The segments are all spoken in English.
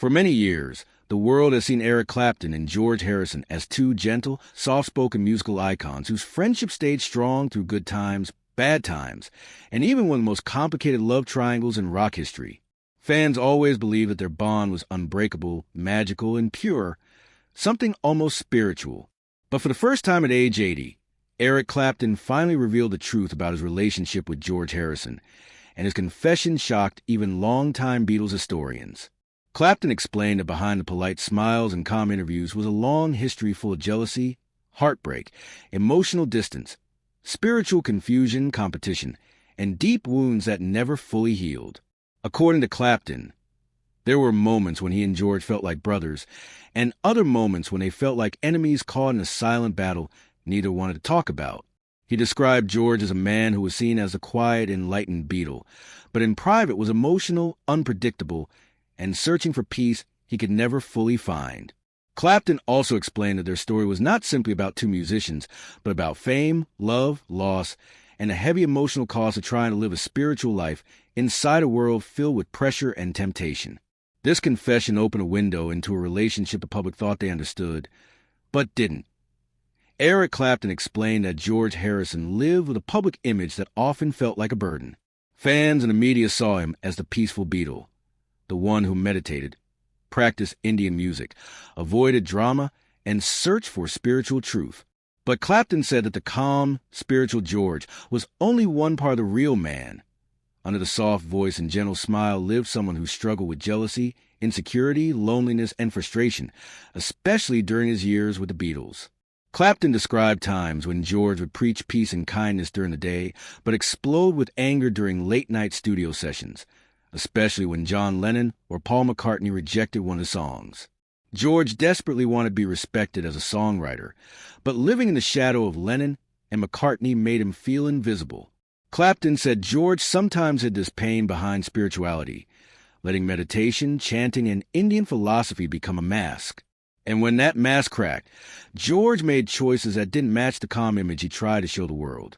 For many years, the world has seen Eric Clapton and George Harrison as two gentle, soft-spoken musical icons whose friendship stayed strong through good times, bad times, and even one of the most complicated love triangles in rock history. Fans always believed that their bond was unbreakable, magical, and pure, something almost spiritual. But for the first time at age 80, Eric Clapton finally revealed the truth about his relationship with George Harrison, and his confession shocked even longtime Beatles historians. Clapton explained that behind the polite smiles and calm interviews was a long history full of jealousy, heartbreak, emotional distance, spiritual confusion, competition, and deep wounds that never fully healed. According to Clapton, there were moments when he and George felt like brothers, and other moments when they felt like enemies caught in a silent battle neither wanted to talk about. He described George as a man who was seen as a quiet, enlightened Beatle, but in private was emotional, unpredictable, and searching for peace he could never fully find. Clapton also explained that their story was not simply about two musicians, but about fame, love, loss, and the heavy emotional cost of trying to live a spiritual life inside a world filled with pressure and temptation. This confession opened a window into a relationship the public thought they understood, but didn't. Eric Clapton explained that George Harrison lived with a public image that often felt like a burden. Fans and the media saw him as the peaceful Beatle, the one who meditated, practiced Indian music, avoided drama, and searched for spiritual truth. But Clapton said that the calm, spiritual George was only one part of the real man. Under the soft voice and gentle smile lived someone who struggled with jealousy, insecurity, loneliness, and frustration, especially during his years with the Beatles. Clapton described times when George would preach peace and kindness during the day, but explode with anger during late-night studio sessions, especially when John Lennon or Paul McCartney rejected one of the songs. George desperately wanted to be respected as a songwriter, but living in the shadow of Lennon and McCartney made him feel invisible. Clapton said George sometimes hid this pain behind spirituality, letting meditation, chanting, and Indian philosophy become a mask. And when that mask cracked, George made choices that didn't match the calm image he tried to show the world,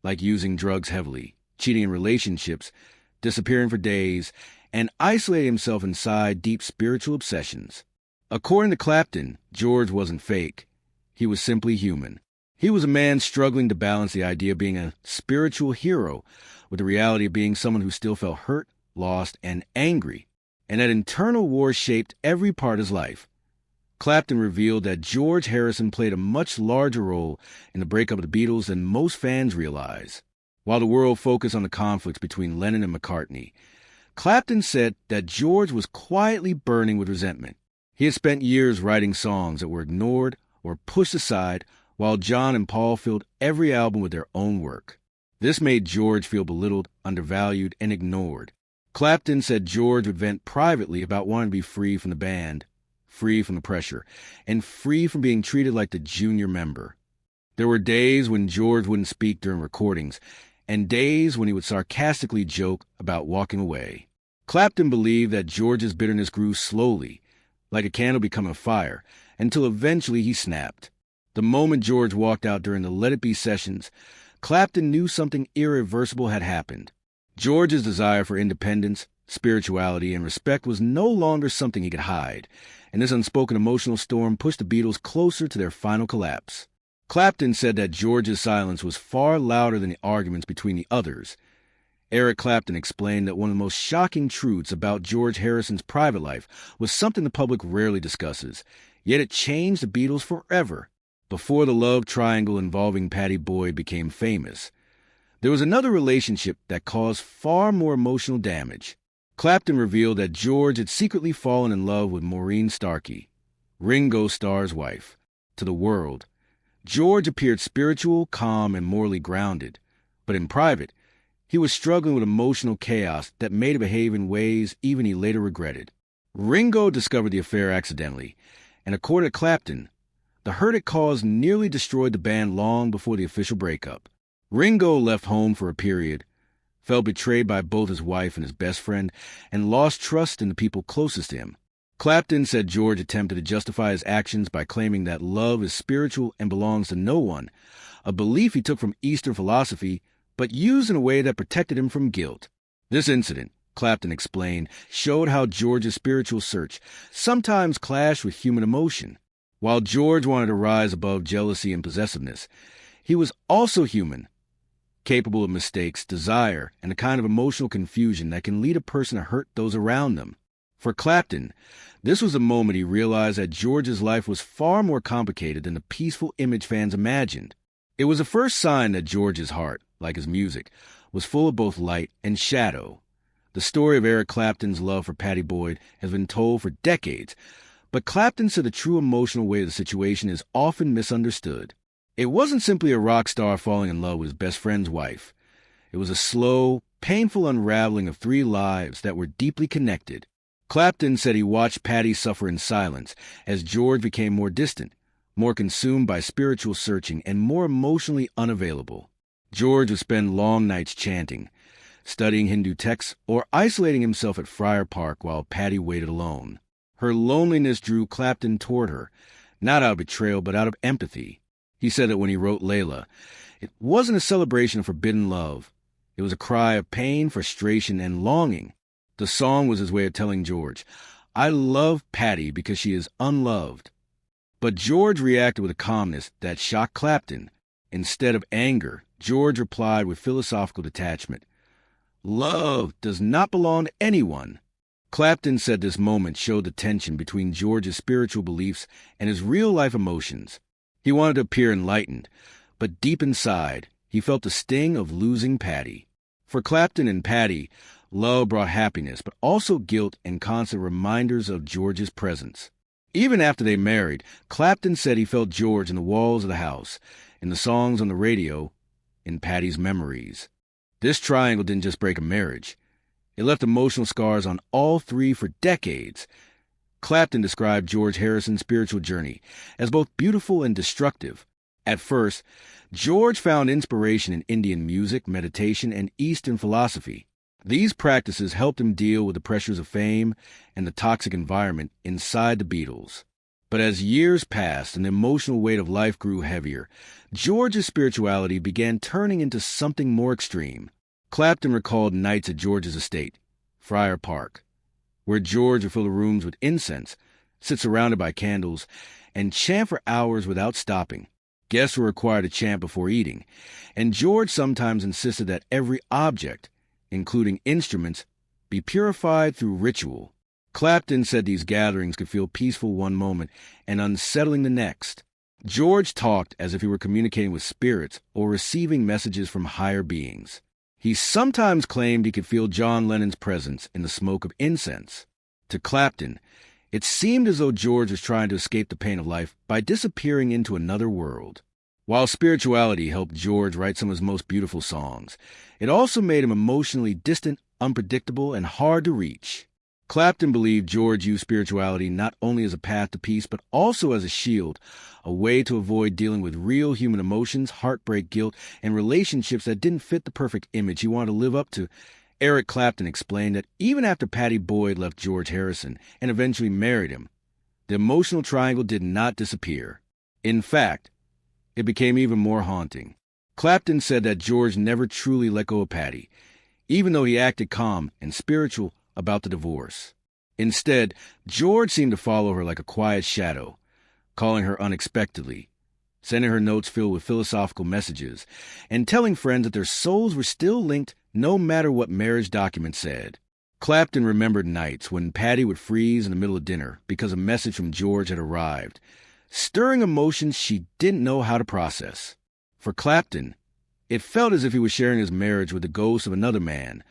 like using drugs heavily, cheating in relationships, disappearing for days, and isolating himself inside deep spiritual obsessions. According to Clapton, George wasn't fake. He was simply human. He was a man struggling to balance the idea of being a spiritual hero with the reality of being someone who still felt hurt, lost, and angry, and that internal war shaped every part of his life. Clapton revealed that George Harrison played a much larger role in the breakup of the Beatles than most fans realize. While the world focused on the conflicts between Lennon and McCartney, Clapton said that George was quietly burning with resentment. He had spent years writing songs that were ignored or pushed aside, while John and Paul filled every album with their own work. This made George feel belittled, undervalued, and ignored. Clapton said George would vent privately about wanting to be free from the band, free from the pressure, and free from being treated like the junior member. There were days when George wouldn't speak during recordings, and days when he would sarcastically joke about walking away. Clapton believed that George's bitterness grew slowly, like a candle becoming a fire, until eventually he snapped. The moment George walked out during the Let It Be sessions, Clapton knew something irreversible had happened. George's desire for independence, spirituality, and respect was no longer something he could hide, and this unspoken emotional storm pushed the Beatles closer to their final collapse. Clapton said that George's silence was far louder than the arguments between the others. Eric Clapton explained that one of the most shocking truths about George Harrison's private life was something the public rarely discusses, yet it changed the Beatles forever. Before the love triangle involving Pattie Boyd became famous, there was another relationship that caused far more emotional damage. Clapton revealed that George had secretly fallen in love with Maureen Starkey, Ringo Starr's wife. To the world, George appeared spiritual, calm, and morally grounded, but in private, he was struggling with emotional chaos that made him behave in ways even he later regretted. Ringo discovered the affair accidentally, and according to Clapton, the hurt it caused nearly destroyed the band long before the official breakup. Ringo left home for a period, felt betrayed by both his wife and his best friend, and lost trust in the people closest to him. Clapton said George attempted to justify his actions by claiming that love is spiritual and belongs to no one, a belief he took from Eastern philosophy, but used in a way that protected him from guilt. This incident, Clapton explained, showed how George's spiritual search sometimes clashed with human emotion. While George wanted to rise above jealousy and possessiveness, he was also human, capable of mistakes, desire, and a kind of emotional confusion that can lead a person to hurt those around them. For Clapton, this was the moment he realized that George's life was far more complicated than the peaceful image fans imagined. It was the first sign that George's heart, like his music, was full of both light and shadow. The story of Eric Clapton's love for Pattie Boyd has been told for decades, but Clapton said the true emotional weight of the situation is often misunderstood. It wasn't simply a rock star falling in love with his best friend's wife. It was a slow, painful unraveling of three lives that were deeply connected. Clapton said he watched Pattie suffer in silence as George became more distant, more consumed by spiritual searching, and more emotionally unavailable. George would spend long nights chanting, studying Hindu texts, or isolating himself at Friar Park while Pattie waited alone. Her loneliness drew Clapton toward her, not out of betrayal but out of empathy. He said that when he wrote Layla, it wasn't a celebration of forbidden love. It was a cry of pain, frustration, and longing. The song was his way of telling George, "I love Pattie because she is unloved." But George reacted with a calmness that shocked Clapton. Instead of anger, George replied with philosophical detachment, "Love does not belong to anyone." Clapton said this moment showed the tension between George's spiritual beliefs and his real-life emotions. He wanted to appear enlightened, but deep inside, he felt the sting of losing Pattie. For Clapton and Pattie, love brought happiness, but also guilt and constant reminders of George's presence. Even after they married, Clapton said he felt George in the walls of the house, in the songs on the radio, in Pattie's memories. This triangle didn't just break a marriage. It left emotional scars on all three for decades. Clapton described George Harrison's spiritual journey as both beautiful and destructive. At first, George found inspiration in Indian music, meditation, and Eastern philosophy. These practices helped him deal with the pressures of fame and the toxic environment inside the Beatles. But as years passed and the emotional weight of life grew heavier, George's spirituality began turning into something more extreme. Clapton recalled nights at George's estate, Friar Park, where George would fill the rooms with incense, sit surrounded by candles, and chant for hours without stopping. Guests were required to chant before eating, and George sometimes insisted that every object, including instruments, be purified through ritual. Clapton said these gatherings could feel peaceful one moment and unsettling the next. George talked as if he were communicating with spirits or receiving messages from higher beings. He sometimes claimed he could feel John Lennon's presence in the smoke of incense. To Clapton, it seemed as though George was trying to escape the pain of life by disappearing into another world. While spirituality helped George write some of his most beautiful songs, it also made him emotionally distant, unpredictable, and hard to reach. Clapton believed George used spirituality not only as a path to peace, but also as a shield, a way to avoid dealing with real human emotions, heartbreak, guilt, and relationships that didn't fit the perfect image he wanted to live up to. Eric Clapton explained that even after Pattie Boyd left George Harrison and eventually married him, the emotional triangle did not disappear. In fact, it became even more haunting. Clapton said that George never truly let go of Pattie, even though he acted calm and spiritual about the divorce. Instead, George seemed to follow her like a quiet shadow, calling her unexpectedly, sending her notes filled with philosophical messages, and telling friends that their souls were still linked no matter what marriage documents said. Clapton remembered nights when Pattie would freeze in the middle of dinner because a message from George had arrived, stirring emotions she didn't know how to process. For Clapton, it felt as if he was sharing his marriage with the ghost of another man,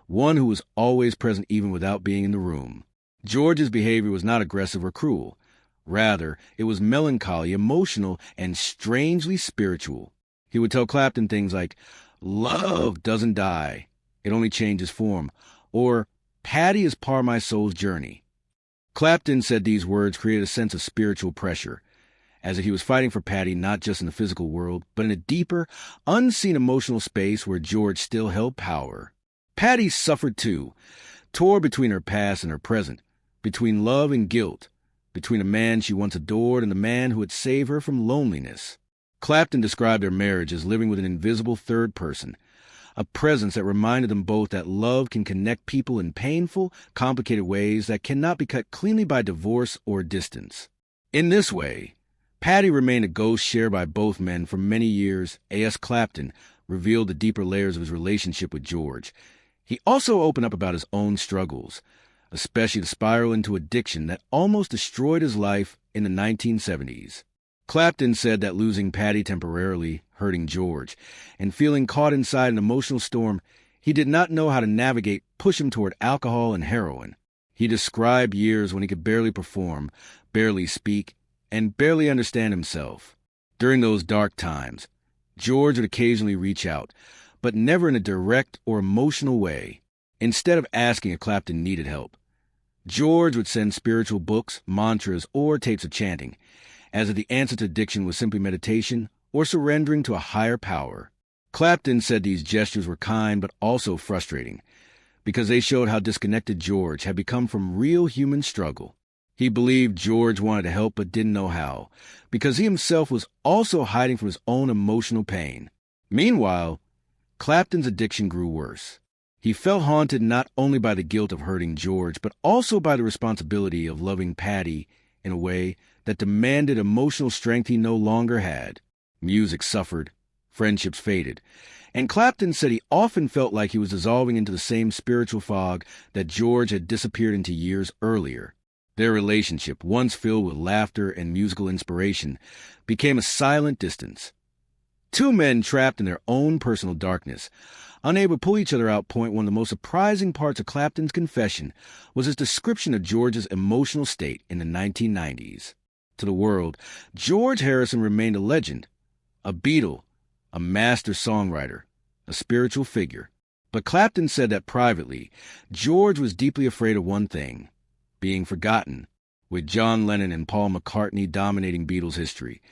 one who was always present even without being in the room. George's behavior was not aggressive or cruel. Rather, it was melancholy, emotional, and strangely spiritual. He would tell Clapton things like, "Love doesn't die. It only changes form," or "Pattie is part of my soul's journey." Clapton said these words created a sense of spiritual pressure, as if he was fighting for Pattie not just in the physical world, but in a deeper, unseen emotional space where George still held power. Pattie suffered too, tore between her past and her present, between love and guilt, between a man she once adored and the man who had saved her from loneliness. Clapton described their marriage as living with an invisible third person, a presence that reminded them both that love can connect people in painful, complicated ways that cannot be cut cleanly by divorce or distance. In this way, Patty remained a ghost shared by both men for many years. A.S. Clapton revealed the deeper layers of his relationship with George. He also opened up about his own struggles, especially the spiral into addiction that almost destroyed his life in the 1970s. Clapton said that losing Patty temporarily, hurting George, and feeling caught inside an emotional storm he did not know how to navigate pushed him toward alcohol and heroin. He described years when he could barely perform, barely speak, and barely understand himself. During those dark times, George would occasionally reach out, but never in a direct or emotional way. Instead of asking if Clapton needed help, George would send spiritual books, mantras, or tapes of chanting, as if the answer to addiction was simply meditation or surrendering to a higher power. Clapton said these gestures were kind but also frustrating, because they showed how disconnected George had become from real human struggle. He believed George wanted to help but didn't know how, because he himself was also hiding from his own emotional pain. Meanwhile, Clapton's addiction grew worse. He felt haunted not only by the guilt of hurting George, but also by the responsibility of loving Patty in a way that demanded emotional strength he no longer had. Music suffered, friendships faded, and Clapton said he often felt like he was dissolving into the same spiritual fog that George had disappeared into years earlier. Their relationship, once filled with laughter and musical inspiration, became a silent distance. Two men trapped in their own personal darkness, unable to pull each other out. One of the most surprising parts of Clapton's confession was his description of George's emotional state in the 1990s. To the world, George Harrison remained a legend, a Beatle, a master songwriter, a spiritual figure. But Clapton said that privately, George was deeply afraid of one thing: being forgotten. With John Lennon and Paul McCartney dominating Beatles history,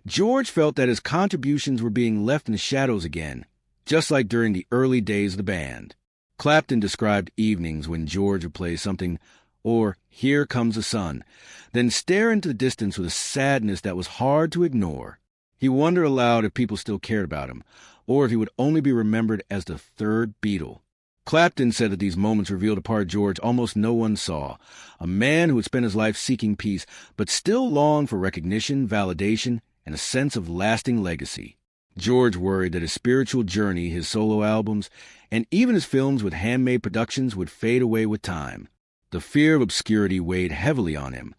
George felt that his contributions were being left in the shadows again, just like during the early days of the band. Clapton described evenings when George would play something, or Here Comes the Sun, then stare into the distance with a sadness that was hard to ignore. He wondered aloud if people still cared about him, or if he would only be remembered as the third Beatle. Clapton said that these moments revealed a part of George almost no one saw, a man who had spent his life seeking peace, but still longed for recognition, validation, and a sense of lasting legacy. George worried that his spiritual journey, his solo albums, and even his films with handmade productions would fade away with time. The fear of obscurity weighed heavily on him,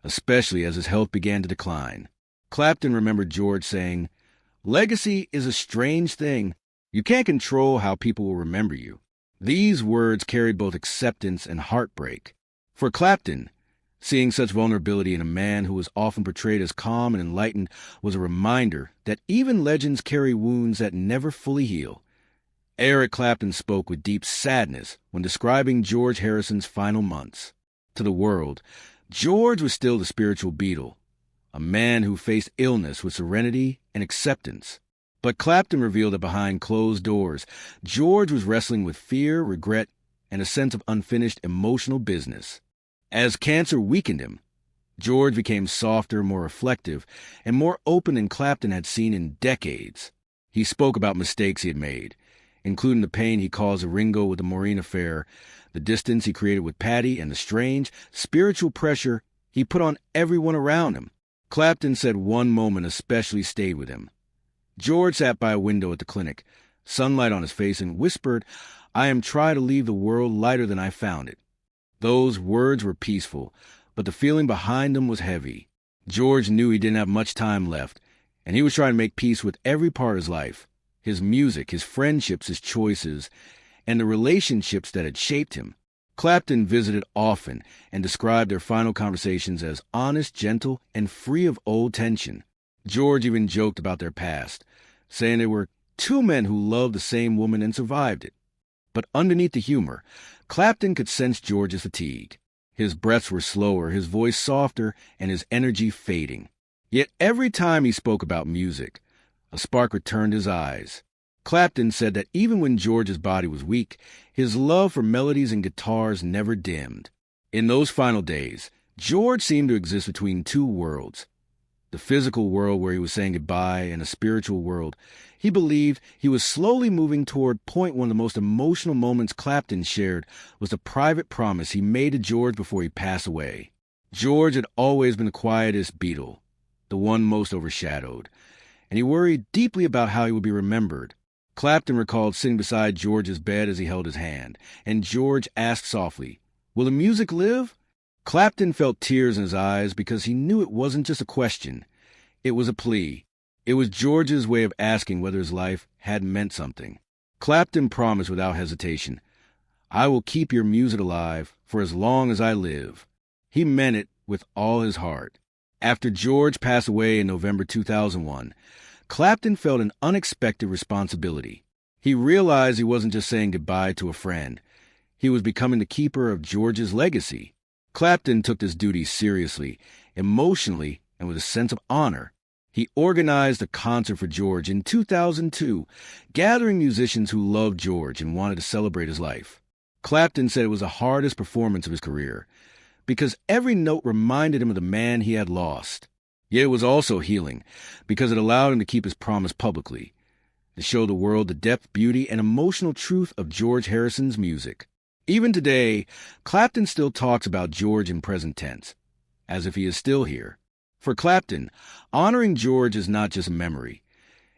especially as his health began to decline. Clapton remembered George saying, "Legacy is a strange thing. You can't control how people will remember you." These words carried both acceptance and heartbreak. For Clapton, seeing such vulnerability in a man who was often portrayed as calm and enlightened was a reminder that even legends carry wounds that never fully heal. Eric Clapton spoke with deep sadness when describing George Harrison's final months. To the world, George was still the spiritual Beatle, a man who faced illness with serenity and acceptance. But Clapton revealed that behind closed doors, George was wrestling with fear, regret, and a sense of unfinished emotional business. As cancer weakened him, George became softer, more reflective, and more open than Clapton had seen in decades. He spoke about mistakes he had made, including the pain he caused Ringo with the Maureen affair, the distance he created with Patty, and the strange, spiritual pressure he put on everyone around him. Clapton said one moment especially stayed with him. George sat by a window at the clinic, sunlight on his face, and whispered, "I am trying to leave the world lighter than I found it." Those words were peaceful, but the feeling behind them was heavy. George knew he didn't have much time left, and he was trying to make peace with every part of his life: his music, his friendships, his choices, and the relationships that had shaped him. Clapton visited often and described their final conversations as honest, gentle, and free of old tension. George even joked about their past, saying they were two men who loved the same woman and survived it. But underneath the humor, Clapton could sense George's fatigue. His breaths were slower, his voice softer, and his energy fading. Yet every time he spoke about music, a spark returned his eyes. Clapton said that even when George's body was weak, his love for melodies and guitars never dimmed. In those final days, George seemed to exist between two worlds: the physical world where he was saying goodbye, and a spiritual world. He believed he was slowly moving toward point. One of the most emotional moments Clapton shared was the private promise he made to George before he passed away. George had always been the quietest Beatle, the one most overshadowed, and he worried deeply about how he would be remembered. Clapton recalled sitting beside George's bed as he held his hand, and George asked softly, "Will the music live?" Clapton felt tears in his eyes because he knew it wasn't just a question. It was a plea. It was George's way of asking whether his life had meant something. Clapton promised without hesitation, "I will keep your music alive for as long as I live." He meant it with all his heart. After George passed away in November 2001, Clapton felt an unexpected responsibility. He realized he wasn't just saying goodbye to a friend. He was becoming the keeper of George's legacy. Clapton took this duty seriously, emotionally, and with a sense of honor. He organized a concert for George in 2002, gathering musicians who loved George and wanted to celebrate his life. Clapton said it was the hardest performance of his career, because every note reminded him of the man he had lost. Yet it was also healing, because it allowed him to keep his promise publicly, to show the world the depth, beauty, and emotional truth of George Harrison's music. Even today, Clapton still talks about George in present tense, as if he is still here. For Clapton, honoring George is not just a memory.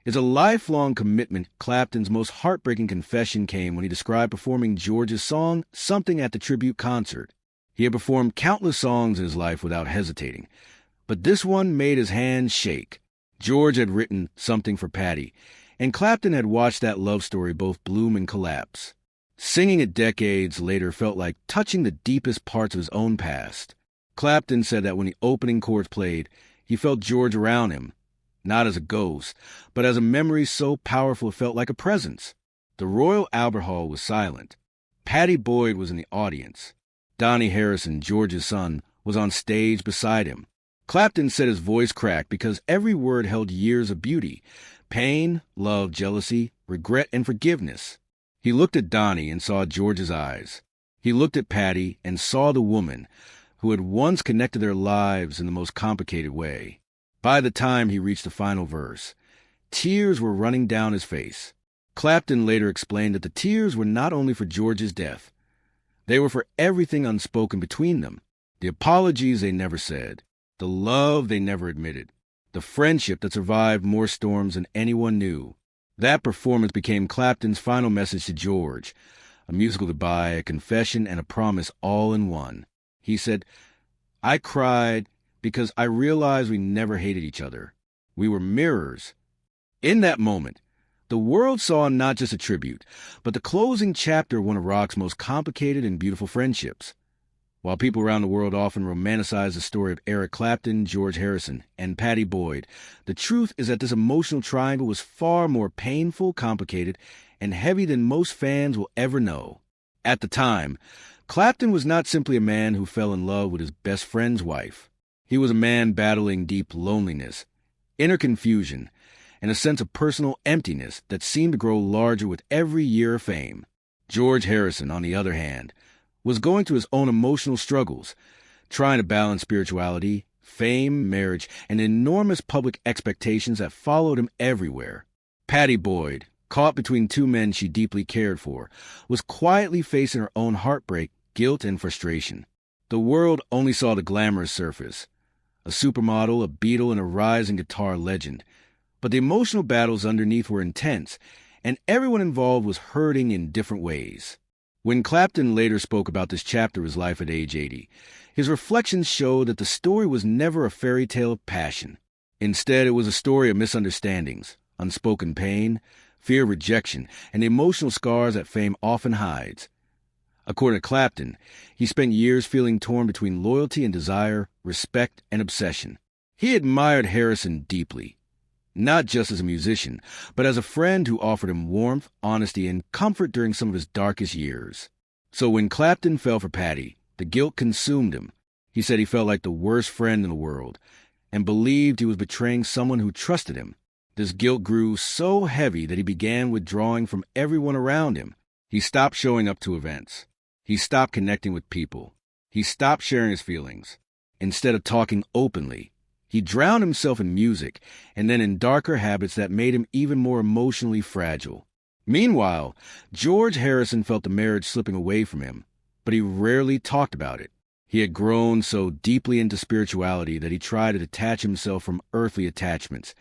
It's a lifelong commitment. Clapton's most heartbreaking confession came when he described performing George's song, Something, at the tribute concert. He had performed countless songs in his life without hesitating, but this one made his hands shake. George had written Something for Patty, and Clapton had watched that love story both bloom and collapse. Singing it decades later felt like touching the deepest parts of his own past. Clapton said that when the opening chords played, he felt George around him, not as a ghost, but as a memory so powerful it felt like a presence. The Royal Albert Hall was silent. Patty Boyd was in the audience. Donnie Harrison, George's son, was on stage beside him. Clapton said his voice cracked because every word held years of beauty, pain, love, jealousy, regret, and forgiveness. He looked at Donnie and saw George's eyes. He looked at Patty and saw the woman who had once connected their lives in the most complicated way. By the time he reached the final verse, tears were running down his face. Clapton later explained that the tears were not only for George's death. They were for everything unspoken between them, the apologies they never said, the love they never admitted, the friendship that survived more storms than anyone knew. That performance became Clapton's final message to George, a musical goodbye, a confession, and a promise all in one. He said, "I cried because I realized we never hated each other. We were mirrors." In that moment, the world saw not just a tribute, but the closing chapter of one of rock's most complicated and beautiful friendships. While people around the world often romanticize the story of Eric Clapton, George Harrison, and Patty Boyd, the truth is that this emotional triangle was far more painful, complicated, and heavy than most fans will ever know. At the time, Clapton was not simply a man who fell in love with his best friend's wife. He was a man battling deep loneliness, inner confusion, and a sense of personal emptiness that seemed to grow larger with every year of fame. George Harrison, on the other hand, was going through his own emotional struggles, trying to balance spirituality, fame, marriage, and enormous public expectations that followed him everywhere. Patty Boyd, caught between two men she deeply cared for, was quietly facing her own heartbreak, guilt, and frustration. The world only saw the glamorous surface, a supermodel, a Beatle, and a rising guitar legend. But the emotional battles underneath were intense, and everyone involved was hurting in different ways. When Clapton later spoke about this chapter of his life at age 80, his reflections showed that the story was never a fairy tale of passion. Instead, it was a story of misunderstandings, unspoken pain, fear of rejection, and the emotional scars that fame often hides. According to Clapton, he spent years feeling torn between loyalty and desire, respect and obsession. He admired Harrison deeply, not just as a musician, but as a friend who offered him warmth, honesty, and comfort during some of his darkest years. So when Clapton fell for Patty, the guilt consumed him. He said he felt like the worst friend in the world, and believed he was betraying someone who trusted him. This guilt grew so heavy that he began withdrawing from everyone around him. He stopped showing up to events. He stopped connecting with people. He stopped sharing his feelings. Instead of talking openly, He drowned himself in music and then in darker habits that made him even more emotionally fragile. Meanwhile, George Harrison felt the marriage slipping away from him, but he rarely talked about it. He had grown so deeply into spirituality that he tried to detach himself from earthly attachments.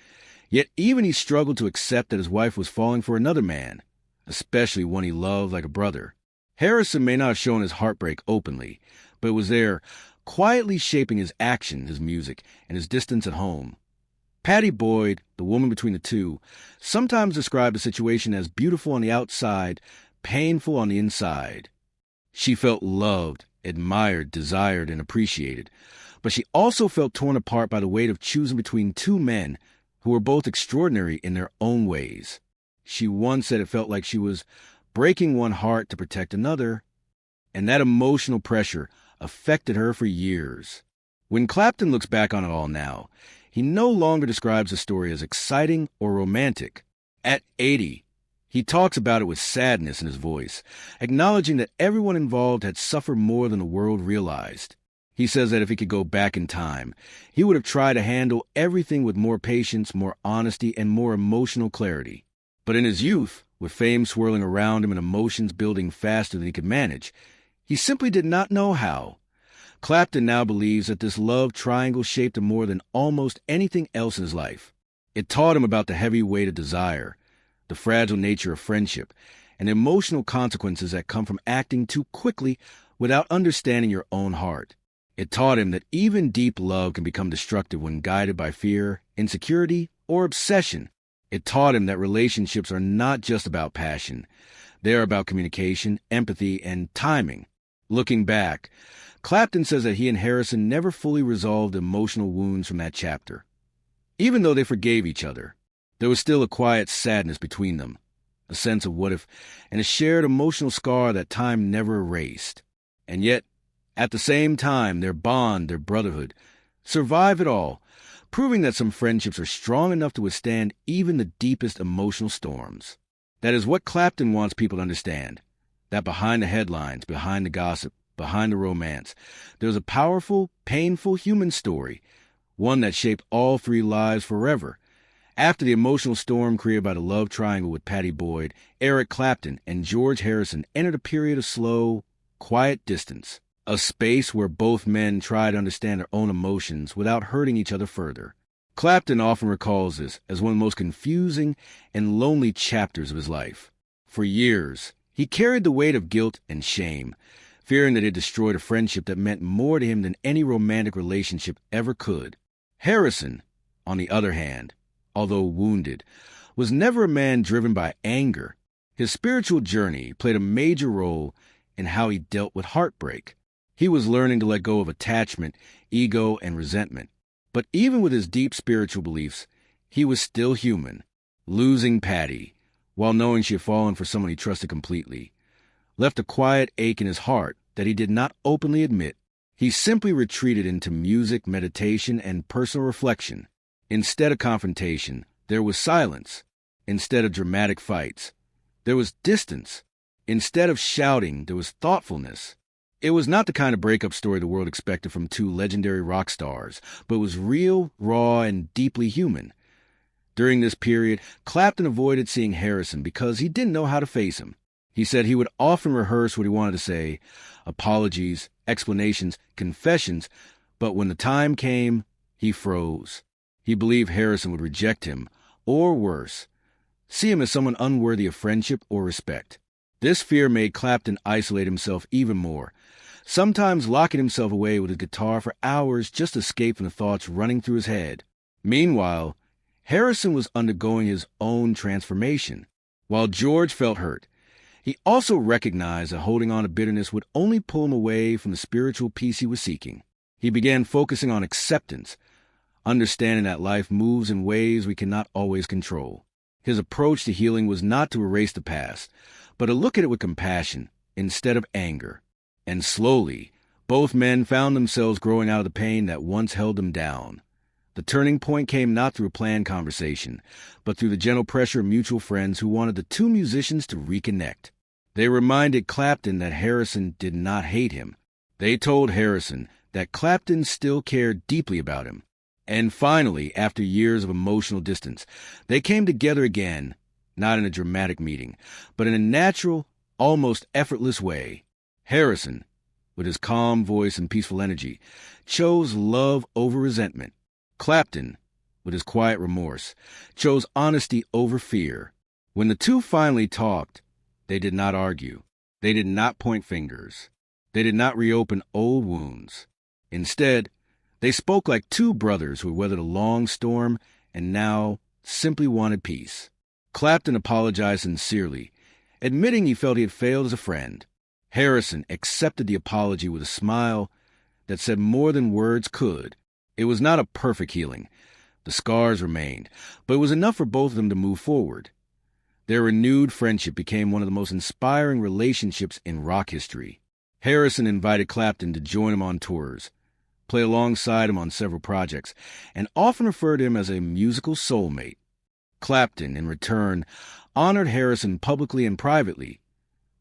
Yet even he struggled to accept that his wife was falling for another man, especially one he loved like a brother. Harrison may not have shown his heartbreak openly, but it was there, quietly shaping his action, his music, and his distance at home. Pattie Boyd, the woman between the two, sometimes described the situation as beautiful on the outside, painful on the inside. She felt loved, admired, desired, and appreciated, but she also felt torn apart by the weight of choosing between two men who were both extraordinary in their own ways. She once said it felt like she was breaking one heart to protect another, and that emotional pressure affected her for years. When Clapton looks back on it all now, he no longer describes the story as exciting or romantic. At 80, he talks about it with sadness in his voice, acknowledging that everyone involved had suffered more than the world realized. He says that if he could go back in time, he would have tried to handle everything with more patience, more honesty, and more emotional clarity. But in his youth, with fame swirling around him and emotions building faster than he could manage, he simply did not know how. Clapton now believes that this love triangle shaped him more than almost anything else in his life. It taught him about the heavy weight of desire, the fragile nature of friendship, and the emotional consequences that come from acting too quickly without understanding your own heart. It taught him that even deep love can become destructive when guided by fear, insecurity, or obsession. It taught him that relationships are not just about passion. They are about communication, empathy, and timing. Looking back, Clapton says that he and Harrison never fully resolved emotional wounds from that chapter. Even though they forgave each other, there was still a quiet sadness between them, a sense of what if, and a shared emotional scar that time never erased. And yet, at the same time, their bond, their brotherhood, survive it all, proving that some friendships are strong enough to withstand even the deepest emotional storms. That is what Clapton wants people to understand, that behind the headlines, behind the gossip, behind the romance, there's a powerful, painful human story, one that shaped all three lives forever. After the emotional storm created by the love triangle with Pattie Boyd, Eric Clapton and George Harrison entered a period of slow, quiet distance, a space where both men try to understand their own emotions without hurting each other further. Clapton often recalls this as one of the most confusing and lonely chapters of his life. For years, he carried the weight of guilt and shame, fearing that it destroyed a friendship that meant more to him than any romantic relationship ever could. Harrison, on the other hand, although wounded, was never a man driven by anger. His spiritual journey played a major role in how he dealt with heartbreak. He was learning to let go of attachment, ego, and resentment. But even with his deep spiritual beliefs, he was still human, losing Pattie, while knowing she had fallen for someone he trusted completely, left a quiet ache in his heart that he did not openly admit. He simply retreated into music, meditation, and personal reflection. Instead of confrontation, there was silence. Instead of dramatic fights, there was distance. Instead of shouting, there was thoughtfulness. It was not the kind of breakup story the world expected from two legendary rock stars, but was real, raw, and deeply human. During this period, Clapton avoided seeing Harrison because he didn't know how to face him. He said he would often rehearse what he wanted to say, apologies, explanations, confessions, but when the time came, he froze. He believed Harrison would reject him, or worse, see him as someone unworthy of friendship or respect. This fear made Clapton isolate himself even more, sometimes locking himself away with his guitar for hours just to escape from the thoughts running through his head. Meanwhile, Harrison was undergoing his own transformation. While George felt hurt, he also recognized that holding on to bitterness would only pull him away from the spiritual peace he was seeking. He began focusing on acceptance, understanding that life moves in ways we cannot always control. His approach to healing was not to erase the past, but to look at it with compassion instead of anger. And slowly, both men found themselves growing out of the pain that once held them down. The turning point came not through a planned conversation, but through the gentle pressure of mutual friends who wanted the two musicians to reconnect. They reminded Clapton that Harrison did not hate him. They told Harrison that Clapton still cared deeply about him. And finally, after years of emotional distance, they came together again, not in a dramatic meeting, but in a natural, almost effortless way. Harrison, with his calm voice and peaceful energy, chose love over resentment. Clapton, with his quiet remorse, chose honesty over fear. When the two finally talked, they did not argue. They did not point fingers. They did not reopen old wounds. Instead, they spoke like two brothers who had weathered a long storm and now simply wanted peace. Clapton apologized sincerely, admitting he felt he had failed as a friend. Harrison accepted the apology with a smile that said more than words could. It was not a perfect healing. The scars remained, but it was enough for both of them to move forward. Their renewed friendship became one of the most inspiring relationships in rock history. Harrison invited Clapton to join him on tours, play alongside him on several projects, and often referred to him as a musical soulmate. Clapton, in return, honored Harrison publicly and privately,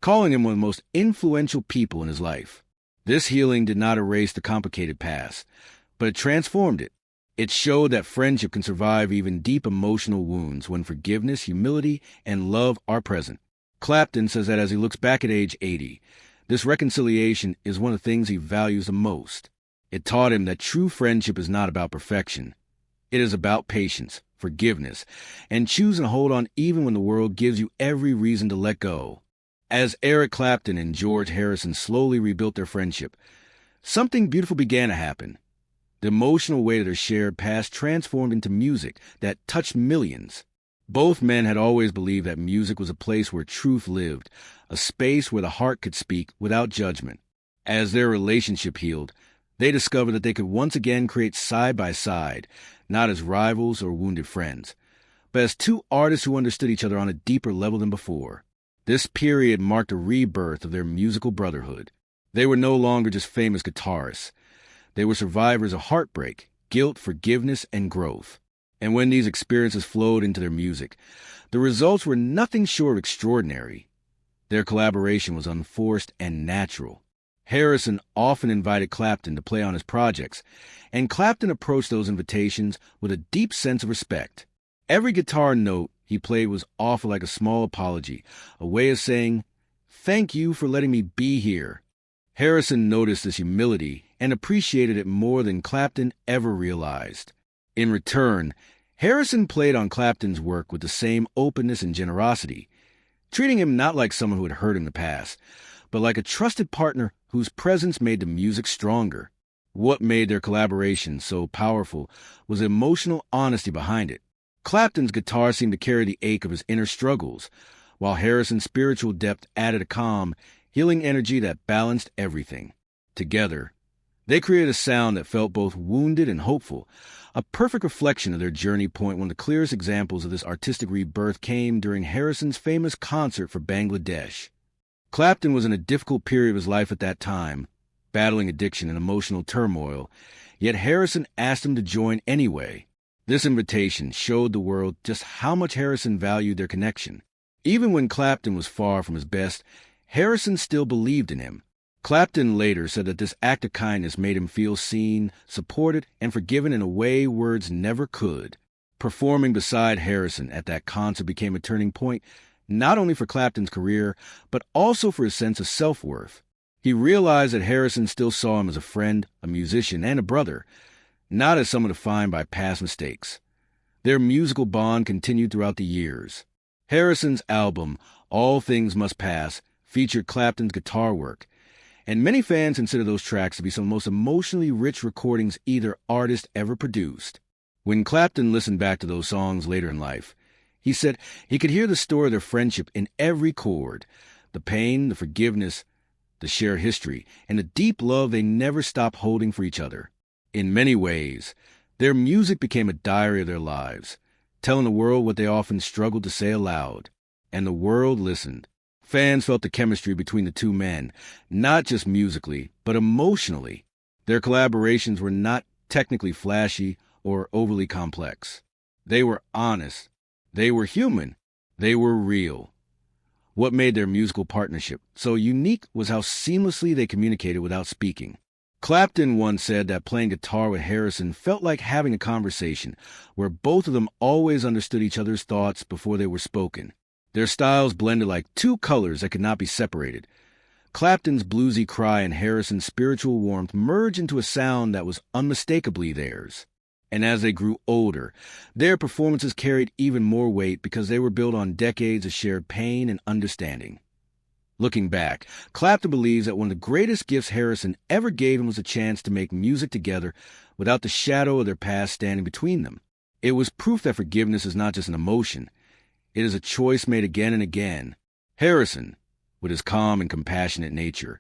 calling him one of the most influential people in his life. This healing did not erase the complicated past, but it transformed it. It showed that friendship can survive even deep emotional wounds when forgiveness, humility, and love are present. Clapton says that as he looks back at age 80, this reconciliation is one of the things he values the most. It taught him that true friendship is not about perfection. It is about patience, forgiveness, and choosing to hold on even when the world gives you every reason to let go. As Eric Clapton and George Harrison slowly rebuilt their friendship, something beautiful began to happen. The emotional weight of their shared past transformed into music that touched millions. Both men had always believed that music was a place where truth lived, a space where the heart could speak without judgment. As their relationship healed, they discovered that they could once again create side by side, not as rivals or wounded friends, but as two artists who understood each other on a deeper level than before. This period marked a rebirth of their musical brotherhood. They were no longer just famous guitarists. They were survivors of heartbreak, guilt, forgiveness, and growth. And when these experiences flowed into their music, the results were nothing short of extraordinary. Their collaboration was unforced and natural. Harrison often invited Clapton to play on his projects, and Clapton approached those invitations with a deep sense of respect. Every guitar note he played was offered like a small apology, a way of saying, "Thank you for letting me be here." Harrison noticed this humility and appreciated it more than Clapton ever realized. In return, Harrison played on Clapton's work with the same openness and generosity, treating him not like someone who had hurt in the past, but like a trusted partner whose presence made the music stronger. What made their collaboration so powerful was the emotional honesty behind it. Clapton's guitar seemed to carry the ache of his inner struggles, while Harrison's spiritual depth added a calm, healing energy that balanced everything. Together, they created a sound that felt both wounded and hopeful, a perfect reflection of their journey point. One of the clearest examples of this artistic rebirth came during Harrison's famous concert for Bangladesh. Clapton was in a difficult period of his life at that time, battling addiction and emotional turmoil, yet Harrison asked him to join anyway. This invitation showed the world just how much Harrison valued their connection. Even when Clapton was far from his best, Harrison still believed in him. Clapton later said that this act of kindness made him feel seen, supported, and forgiven in a way words never could. Performing beside Harrison at that concert became a turning point, not only for Clapton's career, but also for his sense of self-worth. He realized that Harrison still saw him as a friend, a musician, and a brother, not as someone defined by past mistakes. Their musical bond continued throughout the years. Harrison's album, All Things Must Pass, featured Clapton's guitar work, and many fans consider those tracks to be some of the most emotionally rich recordings either artist ever produced. When Clapton listened back to those songs later in life, he said he could hear the story of their friendship in every chord, the pain, the forgiveness, the shared history, and the deep love they never stopped holding for each other. In many ways, their music became a diary of their lives, telling the world what they often struggled to say aloud. And the world listened. Fans felt the chemistry between the two men, not just musically, but emotionally. Their collaborations were not technically flashy or overly complex. They were honest. They were human. They were real. What made their musical partnership so unique was how seamlessly they communicated without speaking. Clapton once said that playing guitar with Harrison felt like having a conversation, where both of them always understood each other's thoughts before they were spoken. Their styles blended like two colors that could not be separated. Clapton's bluesy cry and Harrison's spiritual warmth merged into a sound that was unmistakably theirs. And as they grew older, their performances carried even more weight because they were built on decades of shared pain and understanding. Looking back, Clapton believes that one of the greatest gifts Harrison ever gave him was a chance to make music together without the shadow of their past standing between them. It was proof that forgiveness is not just an emotion. It is a choice made again and again. Harrison, with his calm and compassionate nature,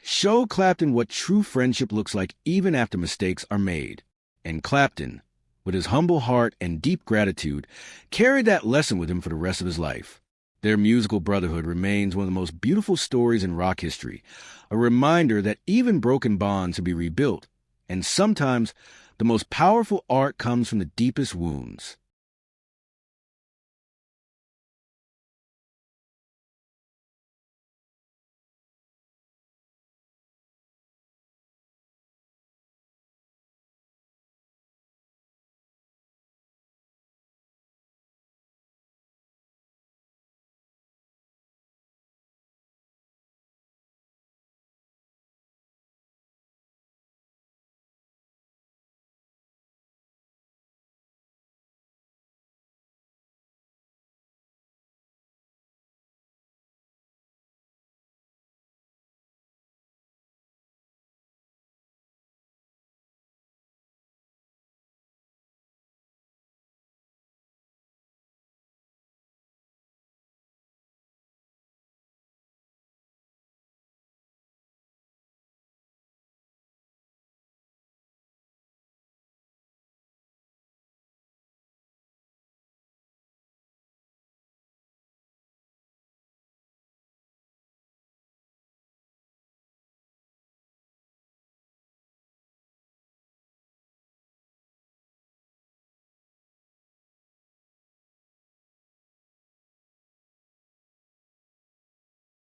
showed Clapton what true friendship looks like even after mistakes are made. And Clapton, with his humble heart and deep gratitude, carried that lesson with him for the rest of his life. Their musical brotherhood remains one of the most beautiful stories in rock history, a reminder that even broken bonds can be rebuilt, and sometimes the most powerful art comes from the deepest wounds.